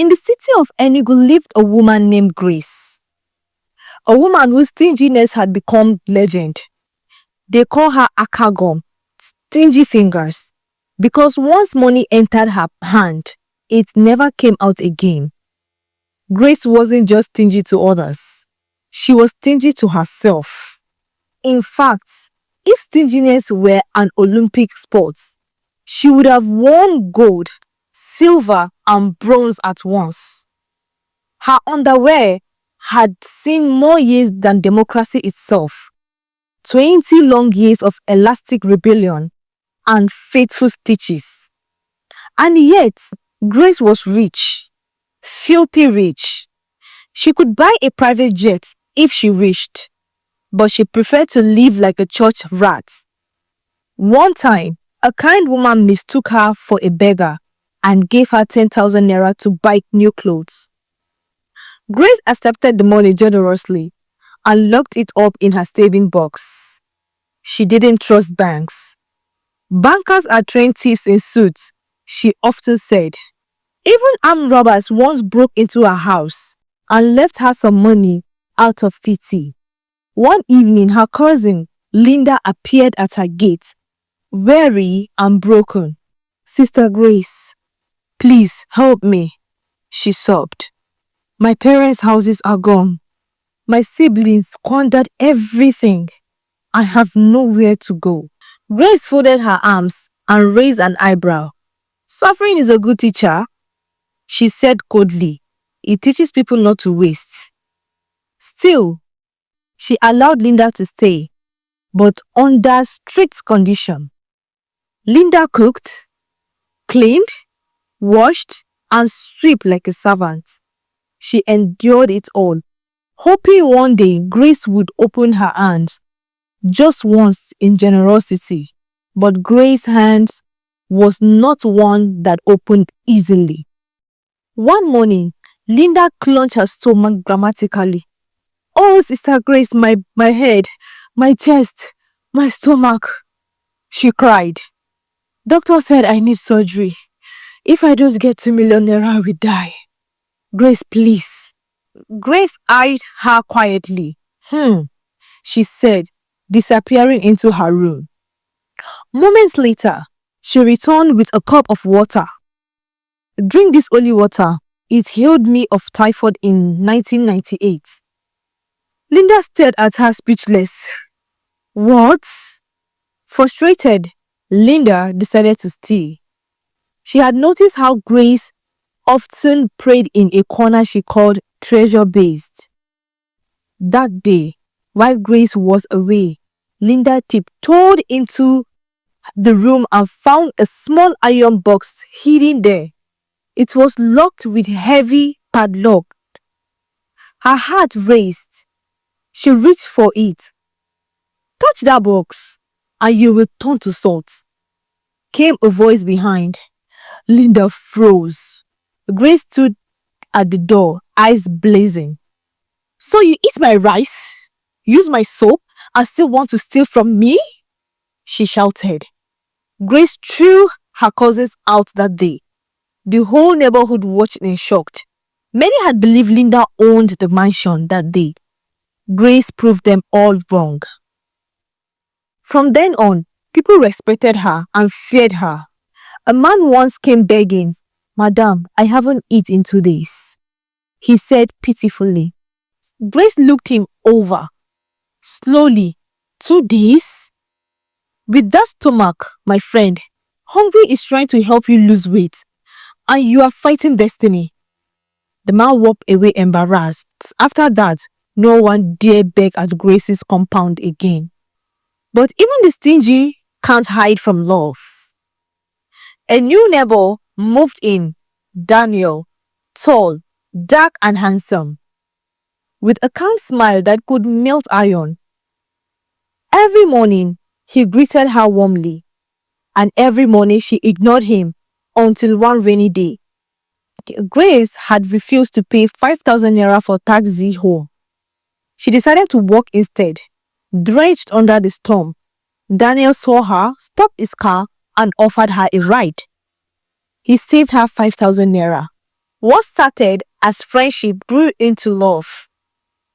In the city of Enugu lived a woman named Grace, a woman whose stinginess had become legend. They call her Akagom, stingy fingers, because once money entered her hand, it never came out again. Grace wasn't just stingy to others, she was stingy to herself. In fact, if stinginess were an Olympic sport, she would have won gold, silver, and bronze at once. Her underwear had seen more years than democracy itself. 20 long years of elastic rebellion and faithful stitches. And yet, Grace was rich, filthy rich. She could buy a private jet if she wished, but she preferred to live like a church rat. One time, a kind woman mistook her for a beggar and gave her 10,000 naira to buy new clothes. Grace accepted the money generously and locked it up in her saving box. She didn't trust banks. Bankers are trained thieves in suits, she often said. Even armed robbers once broke into her house and left her some money out of pity. One evening, her cousin, Linda, appeared at her gate, weary and broken. "Sister Grace, please help me," she sobbed. "My parents' houses are gone. My siblings squandered everything. I have nowhere to go." Grace folded her arms and raised an eyebrow. "Suffering is a good teacher," she said coldly. "It teaches people not to waste." Still, she allowed Linda to stay, but under strict condition. Linda cooked, cleaned, washed, and swept like a servant. She endured it all, hoping one day Grace would open her hands, just once in generosity. But Grace's hands was not one that opened easily. One morning, Linda clenched her stomach dramatically. "Oh, Sister Grace, my head, my chest, my stomach," she cried. "Doctor said I need surgery. If I don't get 2 million naira, I will die. Grace, please." Grace eyed her quietly. She said, disappearing into her room. Moments later, she returned with a cup of water. "Drink this holy water. It healed me of typhoid in 1998. Linda stared at her speechless. "What?" Frustrated, Linda decided to stay. She had noticed how Grace often prayed in a corner she called treasure-based. That day, while Grace was away, Linda tiptoed into the room and found a small iron box hidden there. It was locked with heavy padlock. Her heart raced. She reached for it. "Touch that box, and you will turn to salt," came a voice behind. Linda froze. Grace stood at the door, eyes blazing. "So you eat my rice, use my soap, and still want to steal from me?" she shouted. Grace threw her cousins out that day. The whole neighborhood watched in shock. Many had believed Linda owned the mansion that day. Grace proved them all wrong. From then on, people respected her and feared her. A man once came begging, "Madam, I haven't eaten in 2 days," he said pitifully. Grace looked him over. Slowly. 2 days? With that stomach, my friend, hungry is trying to help you lose weight, and you are fighting destiny. The man walked away embarrassed. After that, no one dared beg at Grace's compound again. But even the stingy can't hide from love. A new neighbor moved in, Daniel, tall, dark and handsome, with a calm smile that could melt iron. Every morning, he greeted her warmly, and every morning she ignored him until one rainy day. Grace had refused to pay 5,000 naira for taxi home. She decided to walk instead. Drenched under the storm, Daniel saw her, stopped his car, and offered her a ride. He saved her 5,000 naira. What started as friendship grew into love.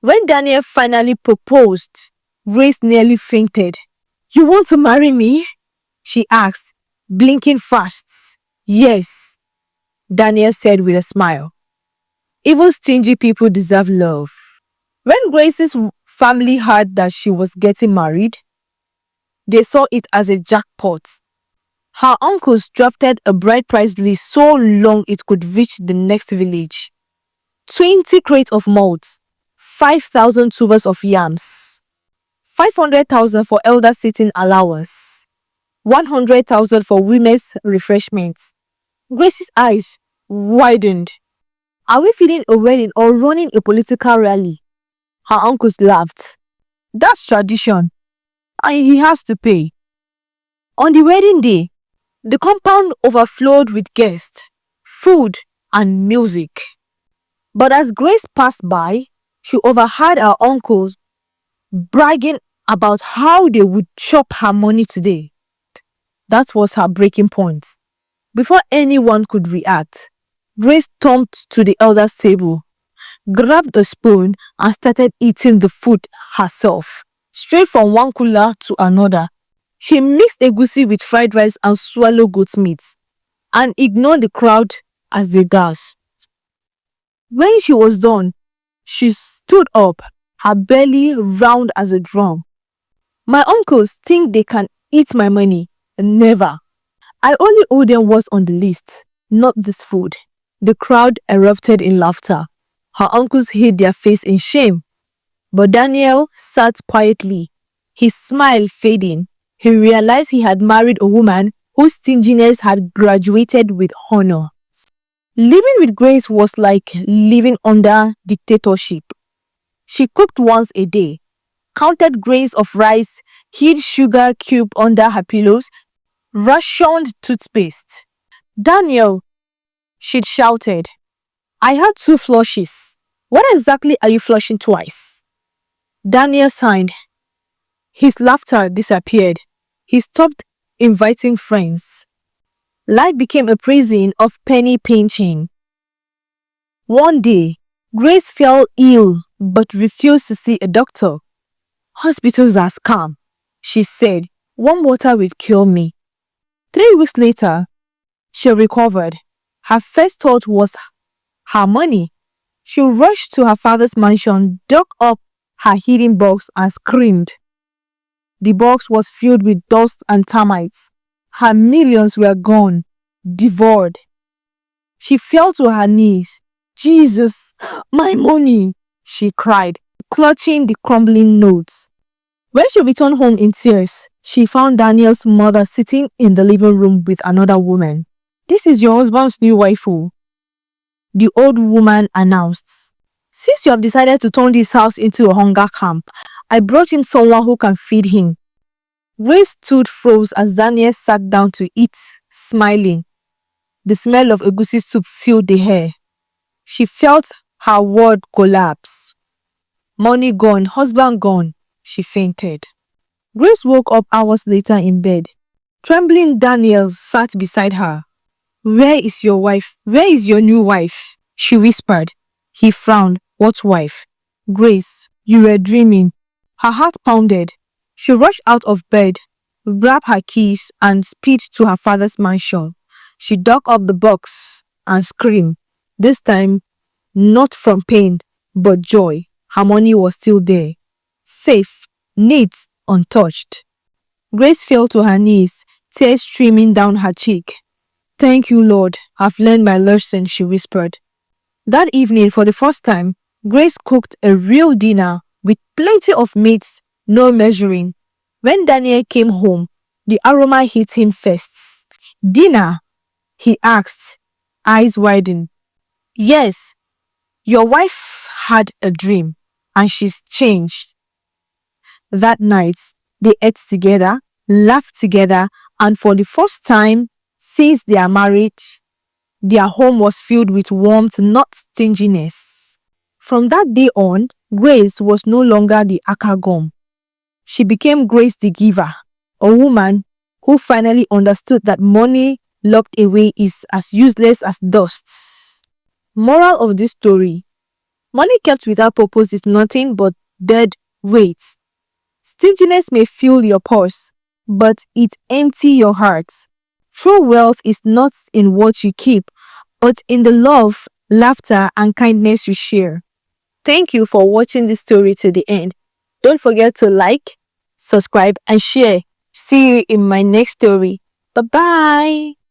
When Daniel finally proposed, Grace nearly fainted. "You want to marry me?" she asked, blinking fast. "Yes," Daniel said with a smile. "Even stingy people deserve love." When Grace's family heard that she was getting married, they saw it as a jackpot. Her uncles drafted a bride price list so long it could reach the next village. 20 crates of malt, 5,000 tubers of yams, 500,000 for elder sitting allowance, 100,000 for women's refreshments. Grace's eyes widened. "Are we feeding a wedding or running a political rally?" Her uncles laughed. "That's tradition, and he has to pay." On the wedding day, the compound overflowed with guests, food, and music. But as Grace passed by, she overheard her uncles bragging about how they would chop her money today. That was her breaking point. Before anyone could react, Grace stormed to the elders' table, grabbed a spoon, and started eating the food herself, straight from one cooler to another. She mixed egusi with fried rice and swallowed goat meat, and ignored the crowd as they gasped. When she was done, she stood up, her belly round as a drum. "My uncles think they can eat my money. Never. I only owe them what's on the list, not this food." The crowd erupted in laughter. Her uncles hid their face in shame. But Daniel sat quietly, his smile fading. He realized he had married a woman whose stinginess had graduated with honor. Living with Grace was like living under dictatorship. She cooked once a day, counted grains of rice, hid sugar cube under her pillows, rationed toothpaste. "Daniel," she'd shouted, "I had 2 flushes. What exactly are you flushing twice?" Daniel sighed. His laughter disappeared. He stopped inviting friends. Life became a prison of penny pinching. One day, Grace fell ill but refused to see a doctor. "Hospitals are scam," she said. "Warm water will cure me." 3 weeks later, she recovered. Her first thought was her money. She rushed to her father's mansion, dug up her hidden box, and screamed. The box was filled with dust and termites. Her millions were gone, devoured. She fell to her knees. "Jesus, my money!" she cried, clutching the crumbling notes. When she returned home in tears, she found Daniel's mother sitting in the living room with another woman. "This is your husband's new wife," the old woman announced. "Since you have decided to turn this house into a hunger camp, I brought him someone who can feed him." Grace stood froze as Daniel sat down to eat, smiling. The smell of egusi soup filled the air. She felt her world collapse. Money gone, husband gone. She fainted. Grace woke up hours later in bed. Trembling Daniel sat beside her. "Where is your wife? Where is your new wife?" she whispered. He frowned. "What wife?" "Grace, you were dreaming." Her heart pounded. She rushed out of bed, grabbed her keys, and sped to her father's mansion. She dug up the box and screamed. This time, not from pain, but joy. Her money was still there, safe, neat, untouched. Grace fell to her knees, tears streaming down her cheek. "Thank you, Lord. I've learned my lesson," she whispered. That evening, for the first time, Grace cooked a real dinner with plenty of meat, no measuring. When Daniel came home, the aroma hit him first. "Dinner?" he asked, eyes widened. "Yes, your wife had a dream, and she's changed." That night, they ate together, laughed together, and for the first time since they are married, their home was filled with warmth, not stinginess. From that day on, Grace was no longer the Akagom. She became Grace the Giver, a woman who finally understood that money locked away is as useless as dust. Moral of this story: money kept without purpose is nothing but dead weight. Stinginess may fill your purse, but it empty your heart. True wealth is not in what you keep, but in the love, laughter, and kindness you share. Thank you for watching this story to the end. Don't forget to like, subscribe, and share. See you in my next story. Bye bye.